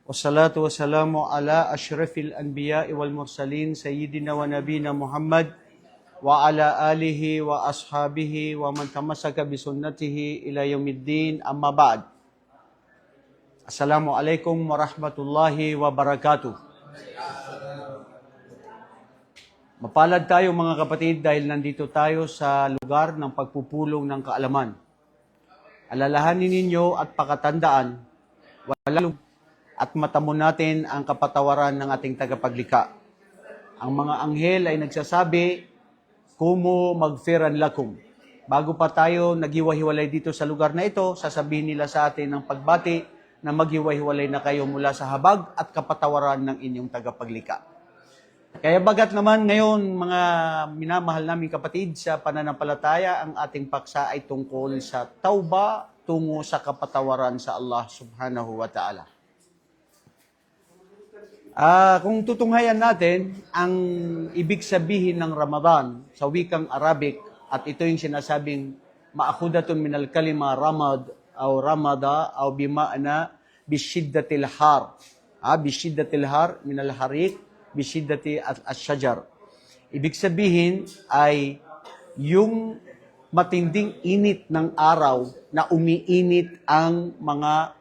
Wassalatu wassalamu ala ashrafil anbiya'i wal mursalin sayyidina wa nabina Muhammad wa ala alihi wa ashabihi wa man tamassaka bi sunnatihi ila yaumiddin, amma ba'd. Assalamu alaikum warahmatullahi wabarakatuh. Mapalad tayo mga kapatid dahil nandito tayo sa lugar ng pagpupulong ng kaalaman. Alalahanin ninyo at pakatandaan, walang at matamo natin ang kapatawaran ng ating tagapaglikha. Ang mga anghel ay nagsasabi, "Kumu magfiran lakum." Bago pa tayo naghiwa-hiwalay dito sa lugar na ito, sasabihin nila sa atin ng pagbati na maghiwa-hiwalay na kayo mula sa habag at kapatawaran ng inyong tagapaglikha. Kaya bagat naman ngayon, mga minamahal naming kapatid sa pananampalataya, ang ating paksa ay tungkol sa tauba tungo sa kapatawaran sa Allah subhanahu wa ta'ala. Kung tutunghayan natin ang ibig sabihin ng Ramadan sa wikang Arabic, at ito yung sinasabing ma'akhudatun minal kalima ramad o ramada o bima'na bishiddatil har. Bishiddatil har minal harik bishiddati as-shajar. Ibig sabihin ay yung matinding init ng araw na umiinit ang mga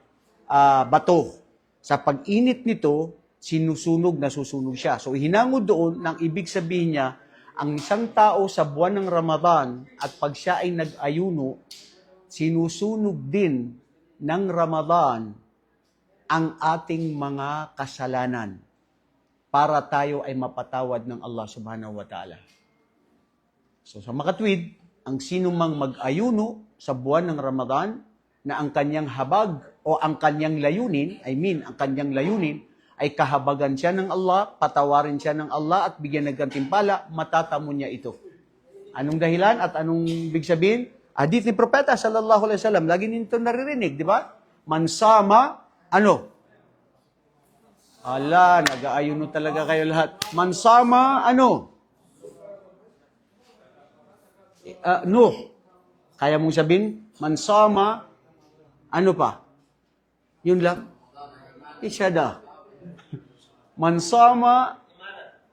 bato. Sa pag-init nito, sinusunog na susunog siya. So, hinangod doon ng ibig sabihin niya, ang isang tao sa buwan ng Ramadan at pag siya ay nag-ayuno, sinusunog din ng Ramadan ang ating mga kasalanan para tayo ay mapatawad ng Allah subhanahu wa ta'ala. So, sa makatwid, ang sinumang mag-ayuno sa buwan ng Ramadan na ang kanyang habag o ang kanyang layunin, ang kanyang layunin, ay kahabagan siya ng Allah, patawarin siya ng Allah at bigyan ng gantimpala, matatamo niya ito. Anong dahilan at anong ibig sabihin? Hadith ni Propeta sallallahu alaihi wasallam, lagi nito naririnig, di ba? Mansama, ano? Ala, nag-aayuno talaga kayo lahat. Mansama, ano? Nuh. Kaya mong sabihin, mansama, ano pa? Yun lang. Isyada. Mansama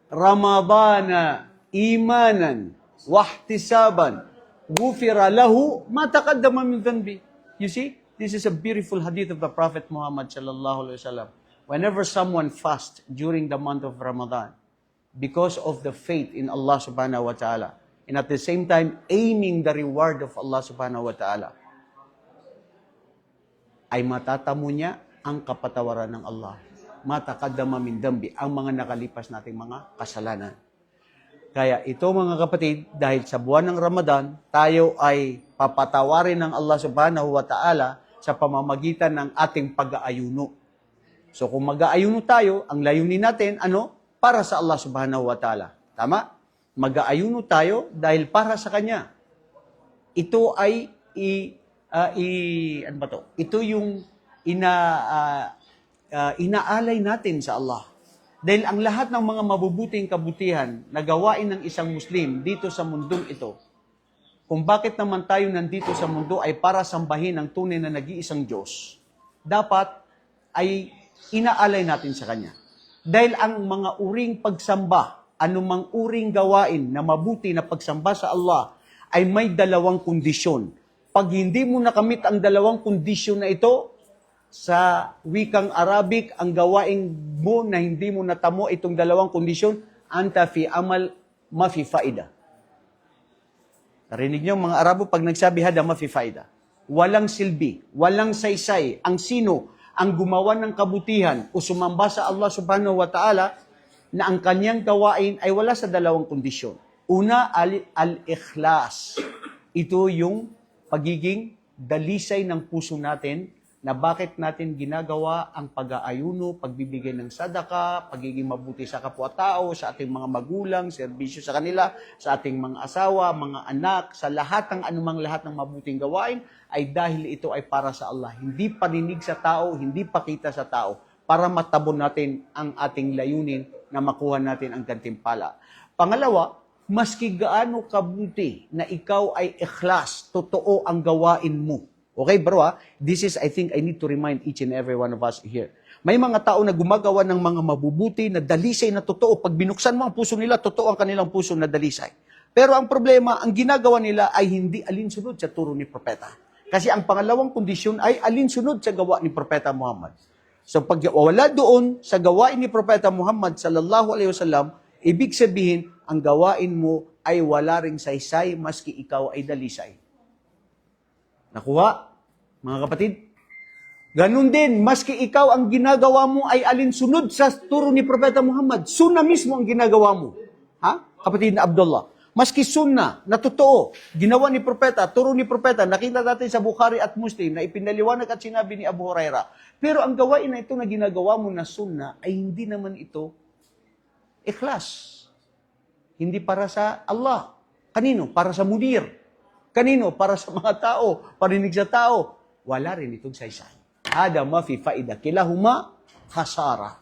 Ramadana imanan wahtisaban ghufira lahu ma taqaddama min dhanbi. You see, this is a beautiful hadith of the Prophet Muhammad sallallahu alaihi wasallam. Whenever someone fasts during the month of Ramadan, because of the faith in Allah subhanahu wa ta'ala, and at the same time aiming the reward of Allah subhanahu wa ta'ala, ay matatamo niya ang kapatawaran ng Allah. Mataqaddama min dambi, ang mga nakalipas nating mga kasalanan. Kaya ito mga kapatid, dahil sa buwan ng Ramadan, tayo ay papatawarin ng Allah subhanahu wa ta'ala sa pamamagitan ng ating pag-aayuno. So kung mag-aayuno tayo, ang layunin natin, para sa Allah subhanahu wa ta'ala. Tama? Mag-aayuno tayo dahil para sa Kanya. Ito ay, Ito yung inaalay natin sa Allah. Dahil ang lahat ng mga mabubuting kabutihan na gawain ng isang Muslim dito sa mundong ito, kung bakit naman tayo nandito sa mundo ay para sambahin ang tunay na nag-iisang Diyos, dapat ay inaalay natin sa Kanya. Dahil ang mga uring pagsamba, anumang uring gawain na mabuti na pagsamba sa Allah, ay may dalawang kondisyon. Pag hindi mo nakamit ang dalawang kondisyon na ito, sa wikang Arabic, ang gawain mo na hindi mo natamo itong dalawang kondisyon, anta fi amal ma fi faida. Narinig niyo mga Arabo pag nagsabi hada ma fi faida. Walang silbi, walang saysay. Ang sino ang gumawa ng kabutihan o sumamba sa Allah subhanahu wa ta'ala na ang kanyang gawain ay wala sa dalawang kondisyon. Una, al-ikhlas. Ito yung pagiging dalisay ng puso natin na bakit natin ginagawa ang pag-aayuno, pagbibigay ng sadaka, pagiging mabuti sa kapwa-tao, sa ating mga magulang, serbisyo sa kanila, sa ating mga asawa, mga anak, sa lahat ng lahat ng mabuting gawain, ay dahil ito ay para sa Allah. Hindi paninig sa tao, hindi pakita sa tao, para matabon natin ang ating layunin na makuha natin ang gantimpala. Pangalawa, maski gaano kabuti na ikaw ay ikhlas, totoo ang gawain mo. Okay, bro, this is, I think, I need to remind each and every one of us here. May mga tao na gumagawa ng mga mabubuti na dalisay na totoo. Pag binuksan mo ang puso nila, totoo ang kanilang puso na dalisay. Pero ang problema, ang ginagawa nila ay hindi alinsunod sa turo ni Propeta. Kasi ang pangalawang kondisyon ay alinsunod sa gawa ni Propeta Muhammad. So pag wala doon sa gawain ni Propeta Muhammad sallallahu alaihi wasallam, ibig sabihin, ang gawain mo ay wala ring saysay maski ikaw ay dalisay. Nakuha? Mga kapatid? Ganun din, maski ikaw ang ginagawa mo ay alinsunod sa turo ni Propeta Muhammad, sunna mismo ang ginagawa mo. Ha? Kapatid na Abdullah. Maski sunna, na totoo, ginawa ni Propeta, turo ni Propeta, nakita natin sa Bukhari at Muslim na ipinaliwanag at sinabi ni Abu Huraira. Pero ang gawain na ito na ginagawa mo na sunna ay hindi naman ito ikhlas. Hindi para sa Allah. Kanino? Para sa mudir. Kanino? Para sa mga tao. Parinig sa tao. Wala rin itong saysay. Hada ma fi faida. Kilahuma khasara.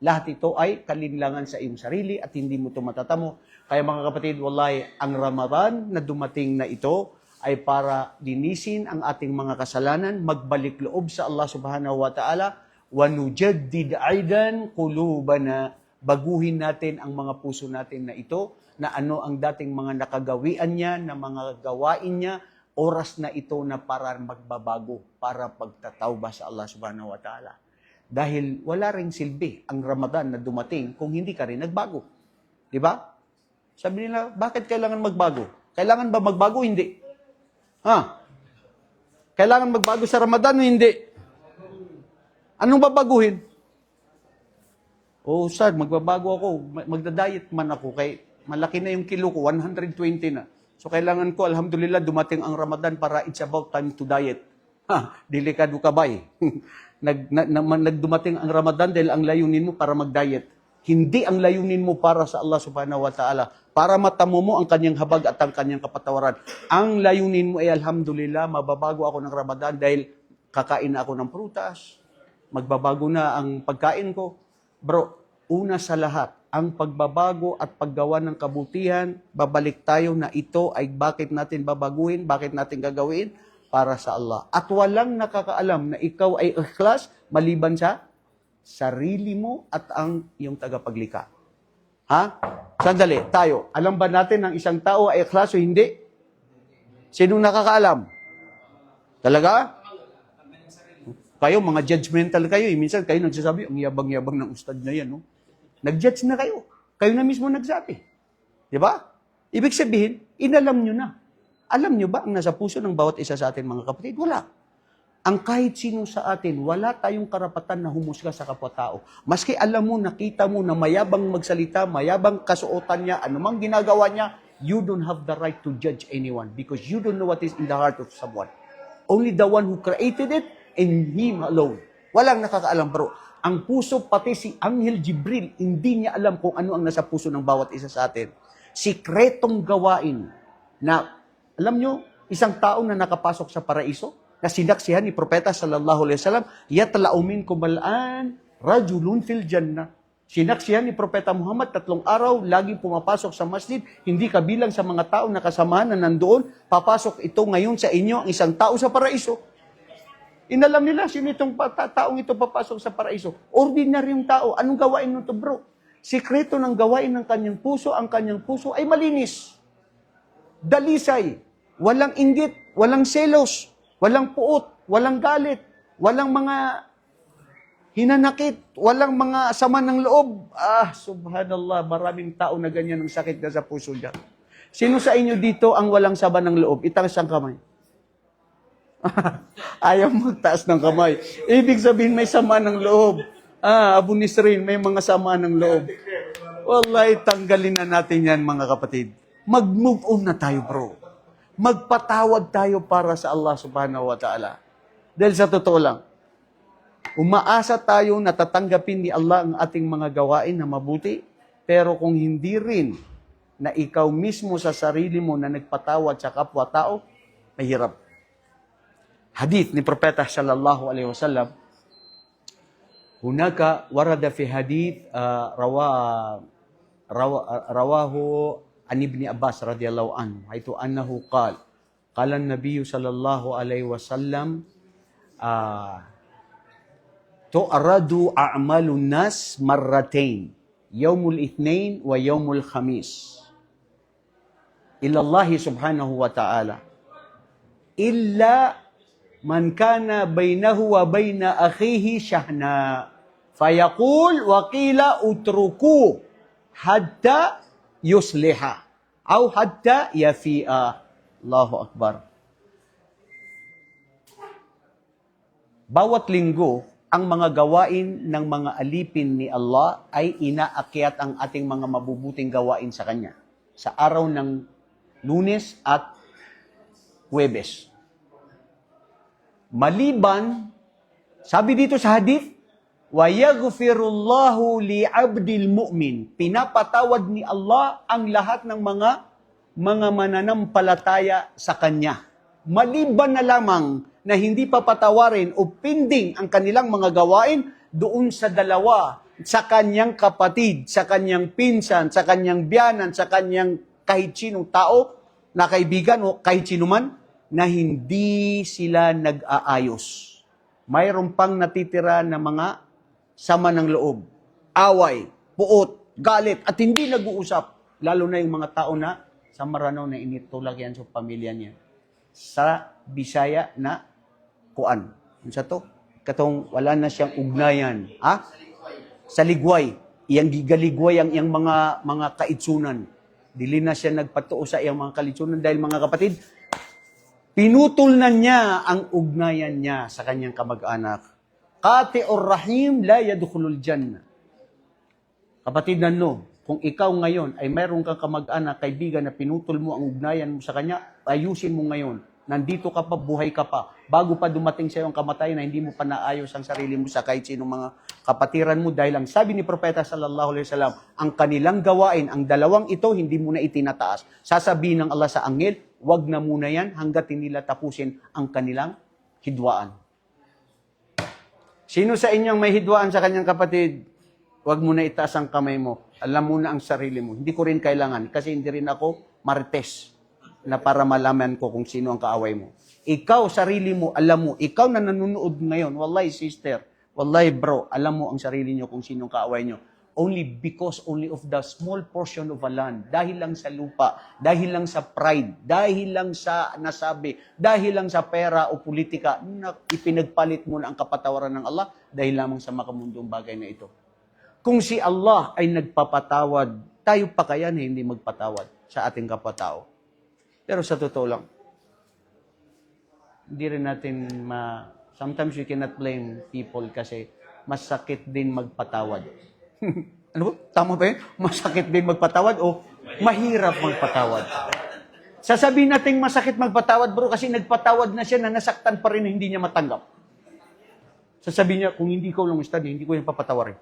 Lahat ito ay kalinlangan sa iyong sarili at hindi mo ito matatamo. Kaya mga kapatid, wallahi, ang Ramadan na dumating na ito ay para linisin ang ating mga kasalanan, magbalik loob sa Allah subhanahu wa ta'ala, wa nujaddid aidan qulubana, baguhin natin ang mga puso natin na ito, na ano ang dating mga nakagawian niya, na mga gawain niya, oras na ito na para magbabago, para pagtatawba sa Allah subhanahu wa ta'ala. Dahil wala ring silbi ang Ramadan na dumating kung hindi ka rin nagbago. Di ba? Sabi nila, bakit kailangan magbago? Kailangan ba magbago? Hindi. Ha? Kailangan magbago sa Ramadan o hindi? Anong babaguhin? Oh, Ustad, magbabago ako. Magda-diet man ako. Kay malaki na yung kilo ko, 120 na. So kailangan ko, alhamdulillah, dumating ang Ramadan para it's about time to diet. Ha, delikado ka ba eh? Nagdumating ang Ramadan dahil ang layunin mo para mag-diet. Hindi ang layunin mo para sa Allah subhanahu wa ta'ala. Para matamo mo ang kanyang habag at ang kanyang kapatawaran. Ang layunin mo ay alhamdulillah, mababago ako ng Ramadan dahil kakain na ako ng prutas. Magbabago na ang pagkain ko. Bro, una sa lahat, ang pagbabago at paggawa ng kabutihan, babalik tayo na ito ay bakit natin babaguhin, bakit natin gagawin? Para sa Allah. At walang nakakaalam na ikaw ay ikhlas maliban sa sarili mo at ang iyong tagapaglikha. Ha? Sandali, tayo. Alam ba natin ang isang tao ay ikhlas o hindi? Sinong nakakaalam? Talaga? Kayo, mga judgmental kayo. Minsan kayo nagsasabi, ang yabang-yabang ng ustad na yan. No? Nag-judge na kayo. Kayo na mismo nagsabi. Di ba? Ibig sabihin, inalam nyo na. Alam nyo ba ang nasa puso ng bawat isa sa atin, mga kapatid? Wala. Ang kahit sino sa atin, wala tayong karapatan na humusga sa kapwa-tao. Maski alam mo, nakita mo na mayabang magsalita, mayabang kasuotan niya, anumang ginagawa niya, you don't have the right to judge anyone because you don't know what is in the heart of someone. Only the one who created it and Him alone. Walang nakakaalam, bro. Ang puso, pati si Anghel Jibril, hindi niya alam kung ano ang nasa puso ng bawat isa sa atin. Sikretong gawain na, alam nyo, isang tao na nakapasok sa paraiso, na sinaksihan ni Propeta sallallahu alaihi wasallam, yatlaumin kumalaan rajulun fil jannah. Sinaksihan ni Propeta Muhammad 3 araw, laging pumapasok sa masjid, hindi kabilang sa mga tao na kasamahan na nandoon, papasok ito ngayon sa inyo, ang isang tao sa paraiso. Inalam nila, sino itong taong ito papasok sa paraiso? Ordinaryong tao. Anong gawain nito, bro? Sikreto ng gawain ng kanyang puso, ang kanyang puso ay malinis. Dalisay. Walang inggit, walang selos, walang puot, walang galit, walang mga hinanakit, walang mga sama ng loob. Subhanallah, maraming tao na ganyan ang sakit na sa puso niya. Sino sa inyo dito ang walang sama ng loob? Itaas ang kamay. Ayaw magtaas ng kamay. Ibig sabihin may sama ng loob. Abu Nisrin, may mga sama ng loob. Wallahi, tanggalin na natin yan, mga kapatid. Mag-move on na tayo, bro. Magpatawad tayo para sa Allah subhanahu wa ta'ala. Dahil sa totoo lang, umaasa tayo na tatanggapin ni Allah ang ating mga gawain na mabuti, pero kung hindi rin na ikaw mismo sa sarili mo na nagpatawad sa kapwa-tao, mahirap. Hadith ni Propeta sallallahu alaihi wasallam, hunaka warada fi hadith rawahu an Ibn Abbas radhiyallahu anhu, haitu annahu qala Qala an-nabiy sallallahu alaihi wasallam, tu'radu a'malun nas marratain, yawmul ithnain wa yawmul khamis. Ila Allah subhanahu wa ta'ala. Illa man kana bainahu wa baina akhihi shahna. Fayaqul wa qila utruku hatta yusliha aw hatta yafi'a. Allahu Akbar. Bawat linggo, ang mga gawain ng mga alipin ni Allah ay inaakyat ang ating mga mabubuting gawain sa Kanya sa araw ng Lunes at Huwebes. Maliban, sabi dito sa hadith, wa yaghfirullahu li'abdil mu'min. Pinapatawad ni Allah ang lahat ng mga mananampalataya sa Kanya. Maliban na lamang na hindi papatawarin o pending ang kanilang mga gawain doon sa dalawa, sa kanyang kapatid, sa kanyang pinsan, sa kanyang biyanan, sa kanyang kahit sinong tao na kaibigan o kahit sino man, na hindi sila nag-aayos. Mayroon pang natitira na mga sama ng loob, away, puot, galit, at hindi nag-uusap. Lalo na yung mga tao na sa Maranao na initulak yan sa pamilya niya. Sa Bisaya na kuan. Ano sa to? Katong wala na siyang ugnayan. Ha? Sa ligway. Iyang gigaligway ang iyang mga kaitsunan. Dili na siya nagpatuo sa iyang mga kaitsunan dahil mga kapatid, pinutol na niya ang ugnayan niya sa kanyang kamag-anak. Qati'ur rahim la yadkhulul jannah. Kapatid nanno, kung ikaw ngayon ay mayroon kang kamag-anak, kaibigan na pinutol mo ang ugnayan mo sa kanya, ayusin mo ngayon. Nandito ka pa, buhay ka pa. Bago pa dumating sa iyo ang kamatayan na hindi mo pa naayos ang sarili mo sa kahit sinong mga kapatiran mo dahil ang sabi ni Propeta sallallahu alaihi wasallam, ang kanilang gawain, ang dalawang ito, hindi mo na itinataas. Sasabihin ng Allah sa anghel, wag na muna yan hanggat hindi nila tapusin ang kanilang hidwaan. Sino sa inyong may hidwaan sa kanyang kapatid? Wag mo na itaas ang kamay mo. Alam mo na ang sarili mo. Hindi ko rin kailangan kasi hindi rin ako marites na para malaman ko kung sino ang kaaway mo. Ikaw, sarili mo, alam mo. Ikaw na nanonood ngayon, wallahi sister, wallahi bro, alam mo ang sarili nyo kung sino ang kaaway nyo. Only because only of the small portion of a land, dahil lang sa lupa, dahil lang sa pride, dahil lang sa nasabi, dahil lang sa pera o politika, na ipinagpalit mo na ang kapatawaran ng Allah dahil lamang sa makamundong bagay na ito. Kung si Allah ay nagpapatawad, tayo pa kaya na hindi magpatawad sa ating kapatao? Pero sa totoo lang, hindi rin natin sometimes we cannot blame people kasi masakit din magpatawad. Ano ba? Tama ba yun? Masakit din magpatawad o mahirap magpatawad? Sasabihin natin masakit magpatawad, bro, kasi nagpatawad na siya na nasaktan pa rin na hindi niya matanggap. Sasabihin niya, kung hindi ko lang study, hindi ko yung papatawarin.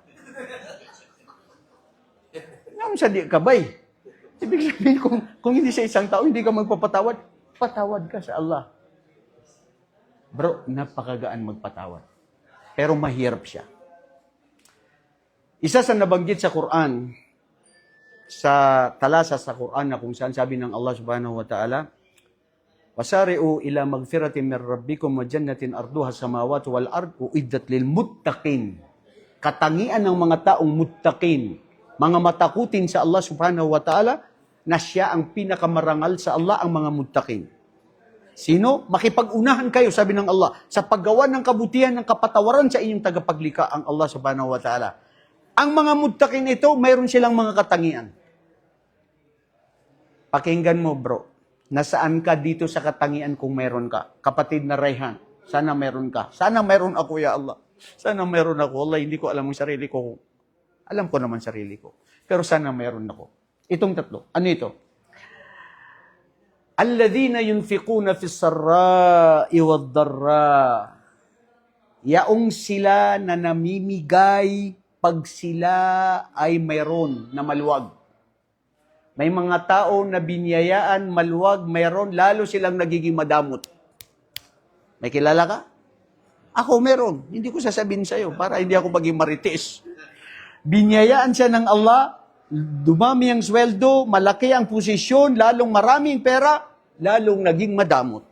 Ngayon sa di kabay. Ibig sabihin, kung hindi sa isang tao, hindi ka magpapatawad, patawad ka sa Allah. Bro, napakagaan magpatawad. Pero mahirap siya. Isa sa nabanggit sa Quran, sa talasa sa Quran na kung saan sabi ng Allah subhanahu wa ta'ala, wasari'u ila magfiratin min rabbikum wa jannatin arduha samawati wal ard uiddat lil muttaqin. Katangian ng mga taong muttaqin, mga matakutin sa Allah subhanahu wa ta'ala, na siya ang pinakamarangal sa Allah, ang mga muttaqin. Sino? Makipag-unahan kayo, sabi ng Allah, sa paggawa ng kabutihan ng kapatawaran sa inyong tagapaglikha, ang Allah subhanahu wa ta'ala. Ang mga muttaqin ito, mayroon silang mga katangian. Pakinggan mo, bro. Nasaan ka dito sa katangian kung mayroon ka? Kapatid na Rayhan, sana mayroon ka. Sana mayroon ako, ya Allah. Sana mayroon ako. Allah, hindi ko alam ang sarili ko. Alam ko naman sarili ko. Pero sana mayroon ako. Itong tatlo. Ano ito? Alladhina yunfiquna fis sarra'i wad-dharra. Yaong sila na namimigay pag sila ay mayroon na maluwag. May mga tao na binyayaan, maluwag, mayroon, lalo silang nagiging madamot. May kilala ka? Ako meron. Hindi ko sasabihin sa'yo para hindi ako maging marites. Binyayaan siya ng Allah, dumami ang sweldo, malaki ang posisyon, lalong maraming pera, lalong naging madamot.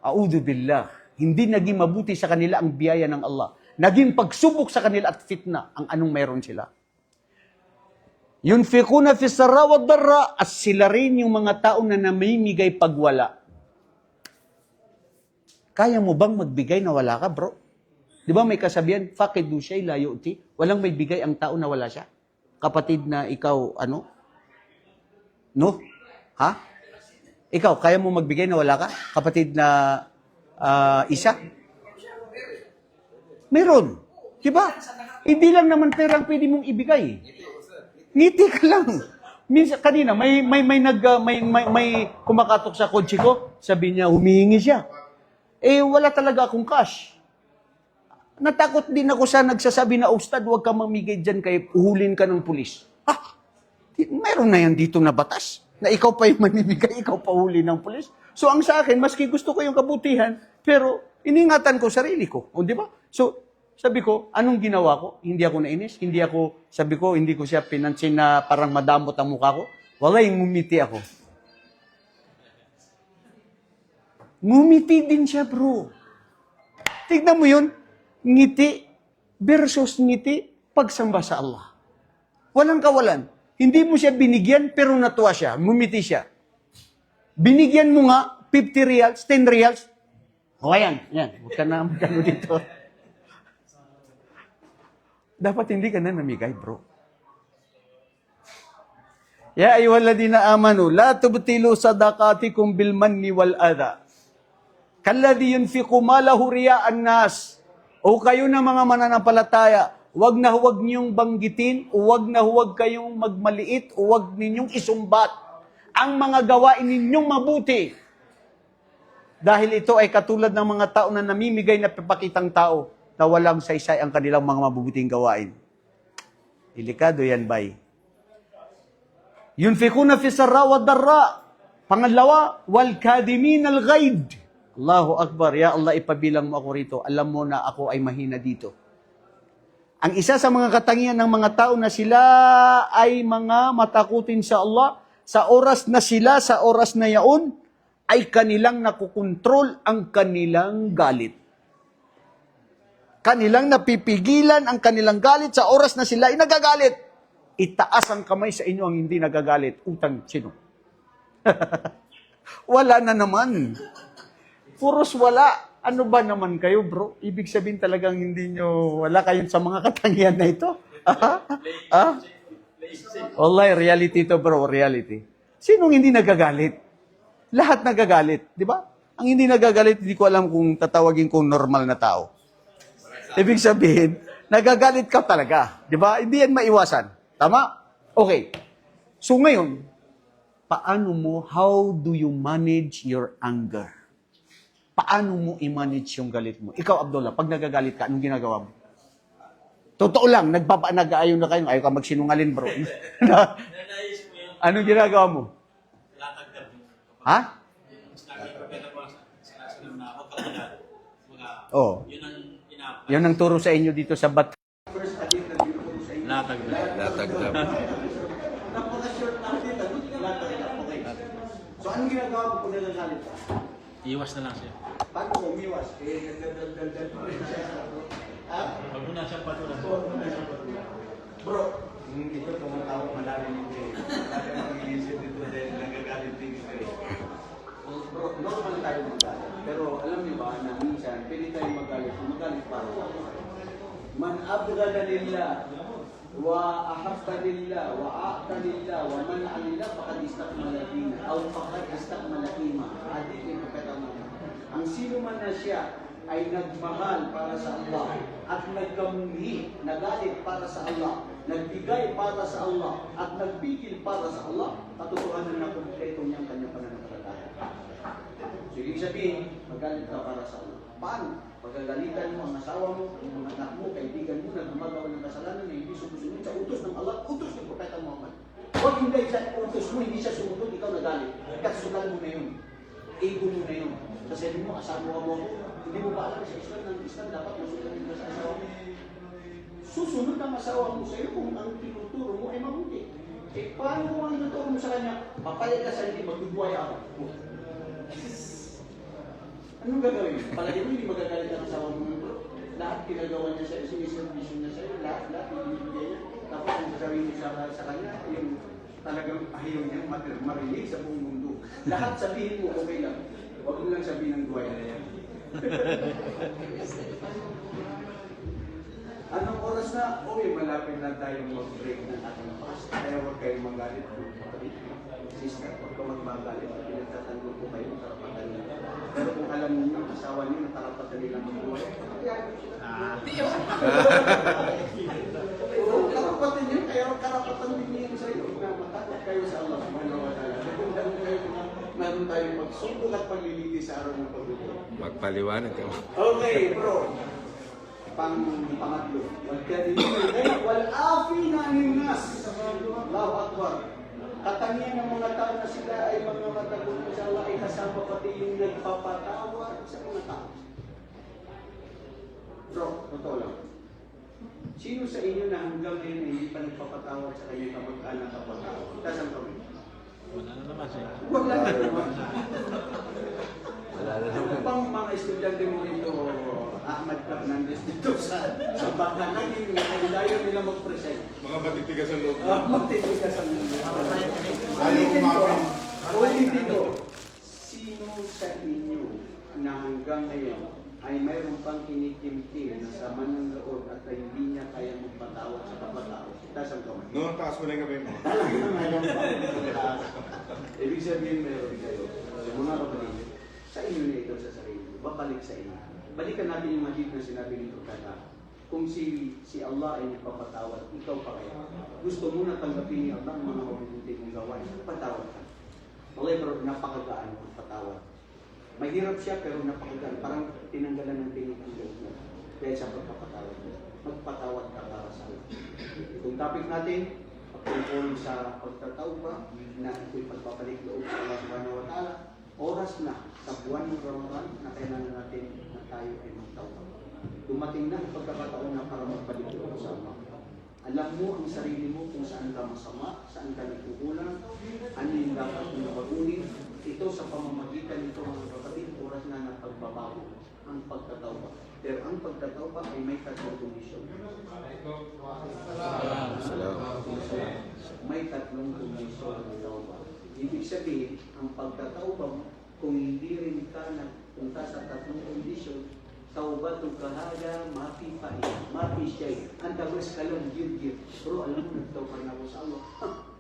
A'udhu billah. Hindi naging mabuti sa kanila ang biyaya ng Allah. Naging pagsubok sa kanila at fitna ang anong mayroon sila. Yunfiquna fi sarra wa darra, at sila rin yung mga tao na namimigay pag wala. Kaya mo bang magbigay na wala ka, bro? Di ba may kasabihan, faqidu shay la yu'ti? Walang may bigay ang tao na wala siya. Kapatid na ikaw, ano? No? Ha? Ikaw, kaya mo magbigay na wala ka? Kapatid na isa? Meron. Diba? Hindi lang naman perang pwede mong ibigay. Ngiti ka lang. Minsan, kanina, may kumakatok sa kotse ko, sabi niya, humihingi siya. Wala talaga akong cash. Natakot din ako sa nagsasabi na, Ustad, huwag ka mamigay dyan kay uhulin ka ng pulis. Mayroon na yan dito na batas. Na ikaw pa yung manibigay, ikaw pa huli ng pulis. So ang sa akin, maski gusto ko yung kabutihan, pero iningatan ko sarili ko. O di ba? So sabi ko, anong ginawa ko? Hindi ako nainis. Hindi ko siya pinansin na parang madamot ang mukha ko. Wala, yung ngumiti ako. Ngumiti din siya, bro. Tignan mo yun. Ngiti versus ngiti pagsamba sa Allah. Walang kawalan. Hindi mo siya binigyan, pero natuwa siya. Ngumiti siya. Binigyan mo nga, 50 reals, 10 reals. O, ayan. Huwag ka na magkano dito. Dapat hindi ka na namigay, bro. Ya ayyuhalladhina amanu, la tubtilu sadaqatikum bil manni wal adha. Kalladhi yunfiqu malahu riya'an nas. O kayo na mga mananampalataya, huwag na huwag niyong banggitin, huwag na huwag kayong magmaliit, huwag ninyong isumbat ang mga gawain ninyong mabuti. Dahil ito ay katulad ng mga tao na namimigay na papakitang tao na walang saysay ang kanilang mga mabubuting gawain. Delikado yan, bay. Yunfikuna fi sarra wa darra. Pangalawa, wal kadimin al ghaid. Allahu Akbar. Ya Allah, ipabilang mo ako rito. Alam mo na ako ay mahina dito. Ang isa sa mga katangian ng mga tao na sila ay mga matakutin sa Allah, sa oras na sila, sa oras na yaon, ay kanilang nakukontrol ang kanilang galit. Kanilang napipigilan ang kanilang galit sa oras na sila ay nagagalit. Itaas ang kamay sa inyo ang hindi nagagalit. Utang sino? Wala na naman. Puros wala. Ano ba naman kayo, bro? Ibig sabihin talagang hindi nyo, wala kayong sa mga katangian na ito? Wallahi, reality to, bro. Reality. Sinong hindi nagagalit? Lahat nagagalit. Di ba? Ang hindi nagagalit, hindi ko alam kung tatawagin kong normal na tao. Ibig sabihin, nagagalit ka talaga. Di ba? Hindi yan maiwasan. Tama? Okay. So ngayon, how do you manage your anger? Paano mo i-manage yung galit mo? Ikaw, Abdullah, pag nagagalit ka, anong ginagawa mo? Totoo lang, nag-aayon na kayo, ayaw ka magsinungalin, bro. Anong ginagawa mo? Ha? Oh. Yun ang turo sa inyo dito sa bat. Natagdab. So, anong ginagawa mo kung nagagalit ka? Iwas na lang siya. Paano mo umiwas? Nagdadaldal pa rin siya. Huwag mo na siyang patulan. Bro, ito tumatawag malalim yung day. Kaya mag-iisip dito dahil nagagalit din ito. Bro, normal tayo magalit. Pero alam niyo ba na minsan, pwede tayo magalit. Magalit para sa Allah. Man abgada lillah, wa ahabba lillah, wa a'ta lillah, wa man'a lillah, faqad istakmala dina. Aw faqad istakmala ima. Hadith yung kapatama. Ang sino man na siya ay nagmahal para sa Allah at nagkamuli, nagalit para sa Allah, nagbigay para sa Allah at nagpigil para sa Allah, katotohanan na kumpleto niyang kanyang pananampalataya. So, ibig sabihin, magalit ka para sa Allah. Paano? Pagagalitan mo ang asawa mo, ang mga anak mo, kaibigan mo na gumagawa ng kasalanan na hindi sumusunod sa utos ng Allah, utos ng Propeta Muhammad. Huwag hindi sa utos mo, hindi siya sumunod, ikaw nagalit. Kasulan mo na yun. Ego mo na yun. Kasi mo, asawa mo ako, hindi mo ba alam sa Islam ng Islam, dapat masunod ka sa asawa mo. Susunod ang asawa mo sa iyo kung ang tinuturo mo ay mabuti. Eh, paano mo ang tutulong sa kanya? Papayag ka sa hindi, magbubuhay ako. Anong gagawin? Palagi mo hindi magagalit ang asawa mo. Lahat ginagawa niya sa'yo, siniservisyon niya sa'yo, lahat ibibigay niya. Tapos ang sasabihin niya sa kanya, yung talagang ayaw niya marinig sa buong mundo. Lahat sabihin mo, okay lang. Huwag mo lang sabihin ng duwaya na yan. Anong oras na? Okay, malapit na tayong mag-break ng ating fast. Kaya huwag kayong magalit. Sister, huwag ka magmagalit. Pinagtatanggol ko kayo ng karapatan nila. Pero kung alam niyo, asawa niyo, na karapatan nila mag-buhay, kaya oo, karapatan niyo, kaya karapatan din niyo sa iyo na matakot kayo sa Allah subhanahu wa ta'ala. Meron tayong magsubok at pagliliti sa araw ng pagbubuhay. Magpaliwanag ka. Okay, bro. Pangatlo. Wal-afina anin nas. Allahu Akbar. Katangian ng mga tao na sila ay mga matagunan sa Allah ay kasama pati yung nagpapatawad sa mga tao. Bro, totoo lang. Sino sa inyo na hanggang ngayon ay hindi pa nagpapatawad sa kanyang kamag-anak kapatawad? Tasang kami. Wala na naman siya. Wala na naman. Wala na Ano naman. bang mga estudyante mo dito, Ahmad Fernandez, dito sa baka naging dayo nila mag-present? Mga matitigas ang loob. Magtitigas ang mundo. Ayaw kumapin. Ulit dito, sino sa inyo na hanggang ngayon ay mayroon pang kinikimkim na sama ng loob at hindi niya kaya magpatawad sa kapatao? Tasang kamay. No, taas mo na yung kamay mo. Ibig sabihin meron kayo. So, mga kapatid, sa inyo na ito sa sarili. Babalik sa inyo. Balikan natin yung hadith na sinabi nito kata. Kung si Allah ay nagpapatawad, ikaw pa kaya. Gusto mo na tanggapin ni Allah ang mga mabubuti mong gawain. Patawad ka. Okay, pero napakagaan ang patawad. Mahirap siya pero napakagaan. Parang tinanggalan ng tinig ang loob mo. Kaya sa pagpapatawad mo. Magpatawad ka para sa Allah. Kung topic natin, tungkol sa pagtatawba na ito'y pagpapalik loob sa Allah subhanahu wa ta'ala, oras na sa buwan ng Ramadan na kailangan natin na tayo ay magtawba. Dumating na ang pagkakataon na para magpalik loob sa Allah. Alam mo ang sarili mo kung saan ka masama, saan ka nagkukulang, ano yung dapat mo nabaguhin. Ito sa pamamagitan nito mga kapatid, oras na ng pagbabago, ang pagtatawba. Pero ang pagtatawba ay may tatlong kondisyon. May tatlong kondisyon ng tawba. Ibig sabihin, ang pagtatawba mo, kung hindi rin ka nagpunta sa tatlong kondisyon, tawbatul kahada, mafi shay. Ang tabas ka lang, gil. Bro, alam mo, nagtawba na ako sa Allah.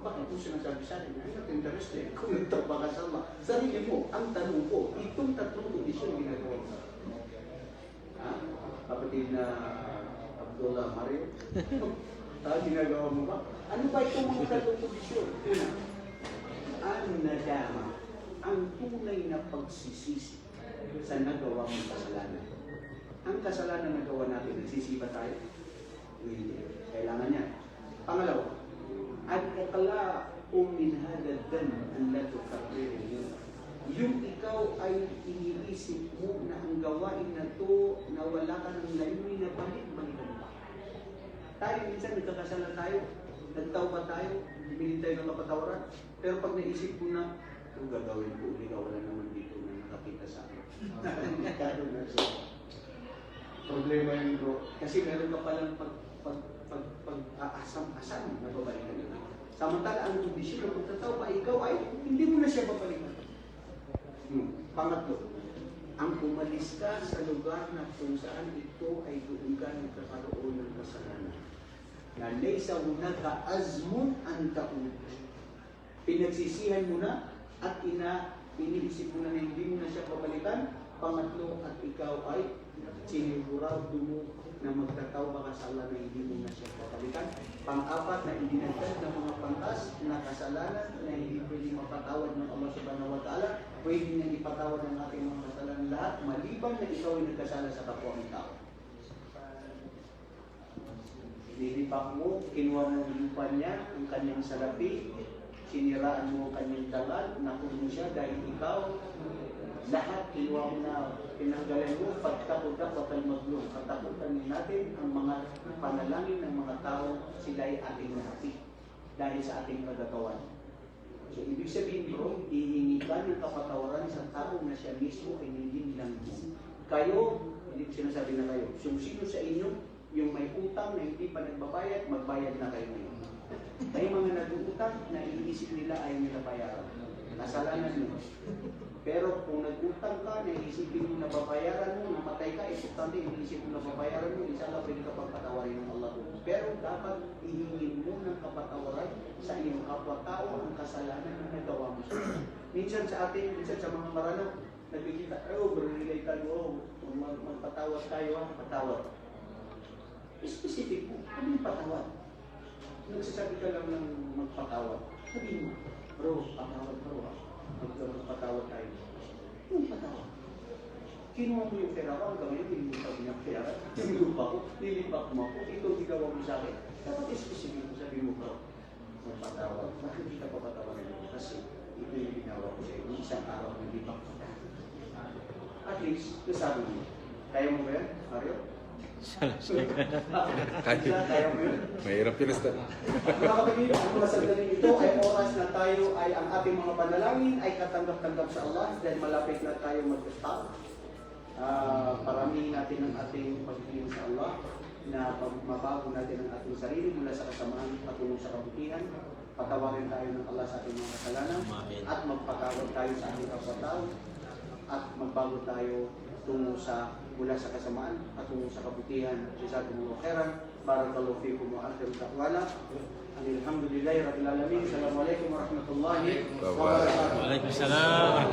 Bakit mo sinasabi sa akin? I'm not interested. Kung nagtawba ka sa Allah, sarili mo, ang tanong ko, itong tatlong kondisyon ginagawa mo. Kapatid na Abdullah Mario, ginagawa mo ba? Ano ba itong mga tatlong kondisyon? Una, ang nadama, ang tunay na pagsisisi sa nagawa mong kasalanan. Ang kasalanan na nagawa natin, nagsisi ba tayo? Hindi. Kailangan yan. Pangalawa, al-iqla' min hadha ad-dam an la tukarrir. Yung ikaw ay iniisip mo na ang gawain na to na wala ka ng layunin na balik-balikan pa. Tayo minsan nagkakasala tayo, nagtawba tayo, bibili tayo ng kapatawaran, pero pag naisip mo na, ang gagawin ko, uli ka wala naman dito na nakakita sa akin. Nakakado na siya. Problema yun bro, kasi meron ka palang pag-asam-asam na babalikan nila. Samantala, ang kondisyon ng pagtatawba, ikaw ay hindi mo na siya babalikan. Pangatlo, ang umalis ka sa lugar na kung saan ito ay doon ka nagkakaroon ng kasalanan. Na laysa hunaka azmun an ta'ud. Pinagsisihan mo na at iniisip mo na hindi mo na siya babalikan. Pangatlo, at ikaw ay sinigurado mo na magtatawba ka sa Allah na hindi mo na siya babalikan. Pang-apat, na idinagdag ng mga pantas na kasalanan na hindi pwede mapatawad ng Allah subhanahu wa ta'ala. Pwede niyang ipatawad ng ating mga kasalanan lahat, maliban na ikaw ay nagkasala sa kapwa ng tao. Nilipak mo, kinuha mo yung lupa niya, ang kanyang salapi, siniraan mo ang kanyang dangal, nakulong siya dahil ikaw, lahat kinuha mo na pinanggalan mo, pagtakutan kapal maglong. Katakutan natin ang mga panalangin ng mga tao, sila ay ating nahapi. dahil sa ating kagagawan. So, ibig sabihin bro, hihingi ka ng kapatawaran sa tao na siya mismo ay hindi nilang mo. Kayo, hindi ko sinasabi na kayo. So, sino sa inyo, yung may utang na hindi pa nagbabayad, magbayad na kayo ngayon. May mga nag-uutang na iniisip nila ay nila bayaran. Kasalanan nyo. Pero kung nag-utang ka, naisipin mo na babayaran mo, namatay ka, importante, iniisip mo na babayaran mo, inshallah pwede ka pagpatawarin ng Allah. Pero dapat ihingin mo ng kapatawaran sa iyong kapwa-tao ang kasalanan na nagawa mo sa iyo. Minsan sa atin, minsan sa mga marano, nagkikita, bernilay tayo, magpatawad tayo, patawad. Specific mo, ano yung patawad? Nagsasabi ka lang ng magpatawad. Sabihin mo, bro, patawad bro, magpatawad tayo. Yung patawad. Kinuha mo yung pera ko, hanggang ngayon, hindi mo pa pinapera. Sinupa ko, nilipak mo ako, ito gigawa mo sa akin. Dapat specific mo, sabi mo bro, magpatawad. Bakit hindi ka papatawarin mo? Kasi ito yung ginawa ko sa iyo. Isang araw, nilipak ko. At least, nasabi mo. Kaya mo ba yan, Mario? Kaya mo yun? Mahirap yun, Ustad. Mga kapatid, ang mga sandaling ito ay oras na tayo ay ang ating mga panalangin ay katanggap-tanggap sa Allah dahil malapit na tayo mag-stop. Paramihin natin ang ating pagtingin sa Allah na mabago natin ang ating sarili mula sa kasamaan patungo sa kabutihan. Patawarin tayo ng Allah sa ating mga kasalanan at magpatawad tayo sa ating kapwa-tao at magbago tayo tungo sa mula sa kasamaan at tungo sa kabutihan. Jazakumullahu khairan. Barakallahu fiikum wa akhiru da'wana. Alhamdulillahi rabbil alamin. Assalamualaikum warahmatullahi wabarakatuh. Waalaikumsalam.